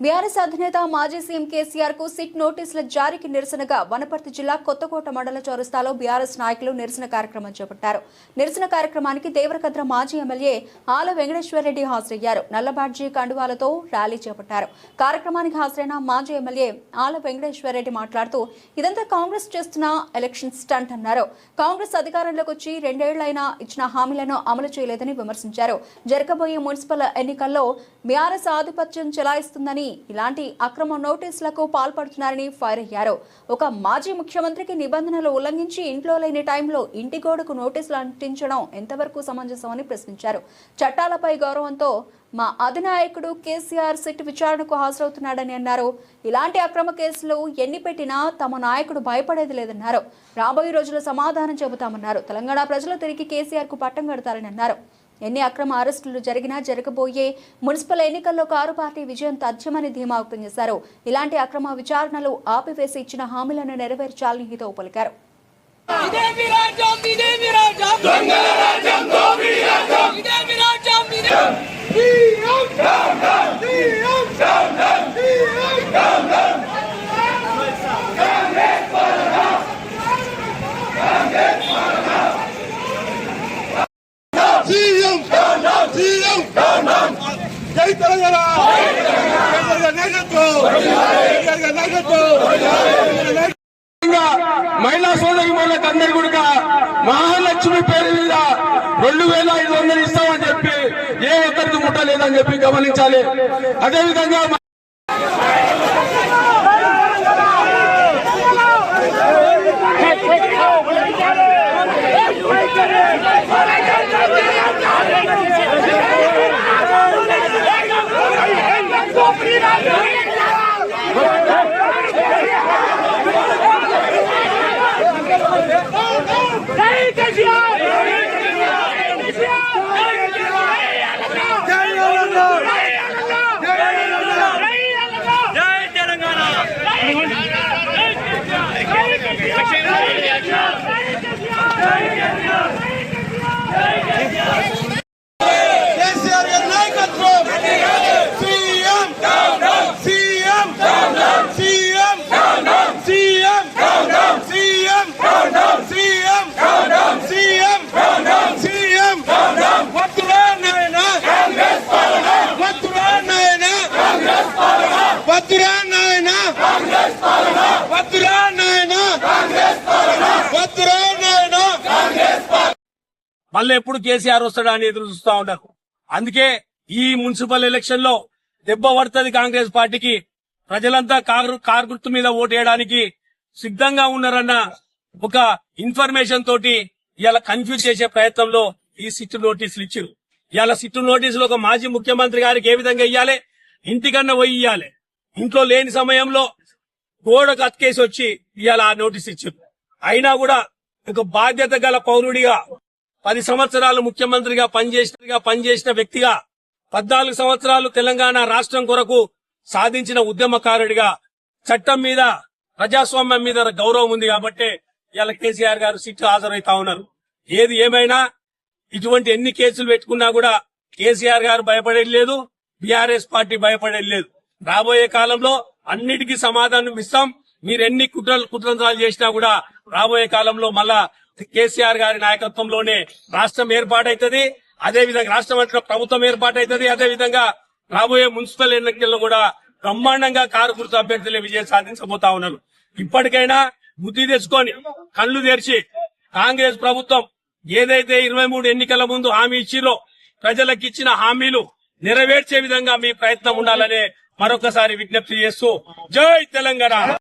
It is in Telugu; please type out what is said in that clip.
బీఆర్ఎస్ అధినేత మాజీ సీఎం కేసీఆర్ కు సిట్ నోటీసుల జారీకి నిరసనగా వనపర్తి జిల్లా కొత్తకోట మండల చౌరస్తాలో బీఆర్ఎస్ నాయకులు నిరసన కార్యక్రమం చేపట్టారు. నిరసన కార్యక్రమానికి దేవరకద్ర మాజీ ఎమ్మెల్యే ఆల వెంకటేశ్వరరెడ్డి హాజరయ్యారు. నల్ల బాడ్జీ కండువాలతో ర్యాలీ చేపట్టారు. కార్యక్రమానికి హాజరైన మాజీ ఎమ్మెల్యే ఆల వెంకటేశ్వరరెడ్డి మాట్లాడుతూ ఇదంతా కాంగ్రెస్ చేస్తున్న ఎలక్షన్ స్టంట్ అన్నారు. కాంగ్రెస్ అధికారంలోకి వచ్చి 2 ఏళ్లైనా ఇచ్చిన హామీలను అమలు చేయలేదని విమర్శించారు. జరగబోయే మున్సిపల్ ఎన్నికల్లో బీఆర్ఎస్ ఆధిపత్యం చెలాయిస్తుందని, ఇలాంటి అక్రమ నోటీసులకు పాల్పడుతున్నారని ఫైర్ అయ్యారు. ఒక మాజీ ముఖ్యమంత్రికి నిబంధనలు ఉల్లంఘించి ఇంట్లో లేని టైంలో ఇంటి గోడకు నోటీసులు అంటించడం ఎంతవరకు సమంజసమని ప్రశ్నించారు. చట్టాలపై గౌరవంతో మా అధినాయకుడు కేసీఆర్ సిట్ విచారణకు హాజరవుతున్నాడని అన్నారు. ఇలాంటి అక్రమ కేసులు ఎన్ని పెట్టినా తమ నాయకుడు భయపడేది లేదన్నారు. రాబోయే రోజుల్లో సమాధానం చెబుతామన్నారు. తెలంగాణ ప్రజలు తిరిగి కేసీఆర్ కు పట్టం కడతారని అన్నారు. ఎన్ని అక్రమ అరెస్టులు జరిగినా జరగబోయే మున్సిపల్ ఎన్నికల్లో కారు పార్టీ విజయం తథ్యమని ధీమా వ్యక్తం చేశారు. ఇలాంటి అక్రమ విచారణలు ఆపివేసి ఇచ్చిన హామీలను నెరవేర్చాలని హితవు పలికారు. జై తెలంగాణ మహిళా సోదరి మహిళలకు అందరి కూడా మహాలక్ష్మి పేరు మీద 2500 ఇస్తామని చెప్పి ఏ ఒక్కరికి ముట్టలేదని చెప్పి గమనించాలి. అదేవిధంగా మళ్ళీ ఎప్పుడు కేసీఆర్ వస్తాడా అని ఎదురు చూస్తా ఉంటారు. అందుకే ఈ మున్సిపల్ ఎలక్షన్ లో దెబ్బ పడుతుంది కాంగ్రెస్ పార్టీకి. ప్రజలంతా కారు గుర్తు మీద ఓటేయడానికి సిద్ధంగా ఉన్నారన్న ఒక ఇన్ఫర్మేషన్ తోటి ఇలా కన్ఫ్యూజ్ చేసే ప్రయత్నంలో ఈ సిట్ నోటీసులు ఇచ్చారు. ఇలా సిట్ నోటీసులు ఒక మాజీ ముఖ్యమంత్రి గారికి ఏ విధంగా ఇయ్యాలి, ఇంటికన్నా పోయి ఇయ్యాలి. ఇంట్లో లేని సమయంలో గోడకు అతికేసి వచ్చి ఇవాళ ఆ నోటీస్ ఇచ్చారు. అయినా కూడా ఒక బాధ్యత గల పౌరుడిగా 10 సంవత్సరాలు ముఖ్యమంత్రిగా పనిచేసిన వ్యక్తిగా 14 సంవత్సరాలు తెలంగాణ రాష్ట్రం కొరకు సాధించిన ఉద్యమకారుడిగా చట్టం మీద ప్రజాస్వామ్యం మీద గౌరవం ఉంది కాబట్టి ఇవాళ కేసీఆర్ గారు సిట్ హాజరైతా ఉన్నారు. ఏది ఏమైనా ఇటువంటి ఎన్ని కేసులు పెట్టుకున్నా కూడా కేసీఆర్ గారు భయపడేది లేదు, బీఆర్ఎస్ పార్టీ భయపడేది లేదు. రాబోయే కాలంలో అన్నిటికీ సమాధానం ఇస్తాం. మీరు ఎన్ని కుట్రంత్రాలు చేసినా కూడా రాబోయే కాలంలో మళ్ళా కేసీఆర్ గారి నాయకత్వంలోనే రాష్ట్రం ఏర్పాటైతుంది. అదేవిధంగా రాష్ట్రం అంటే ప్రభుత్వం ఏర్పాటైతుంది. అదేవిధంగా రాబోయే మున్సిపల్ ఎన్నికల్లో కూడా బ్రహ్మాండంగా కారు గుర్తు అభ్యర్థులే విజయం సాధించబోతా ఉన్నారు. ఇప్పటికైనా బుద్ధి తెచ్చుకొని కళ్లు తెరిచి కాంగ్రెస్ ప్రభుత్వం ఏదైతే 23 ఎన్నికల ముందు హామీ ఇచ్చిరో ప్రజలకు ఇచ్చిన హామీలు నెరవేర్చే విధంగా మీ ప్రయత్నం ఉండాలని మరొకసారి విజ్ఞప్తి చేస్తూ జై తెలంగాణ.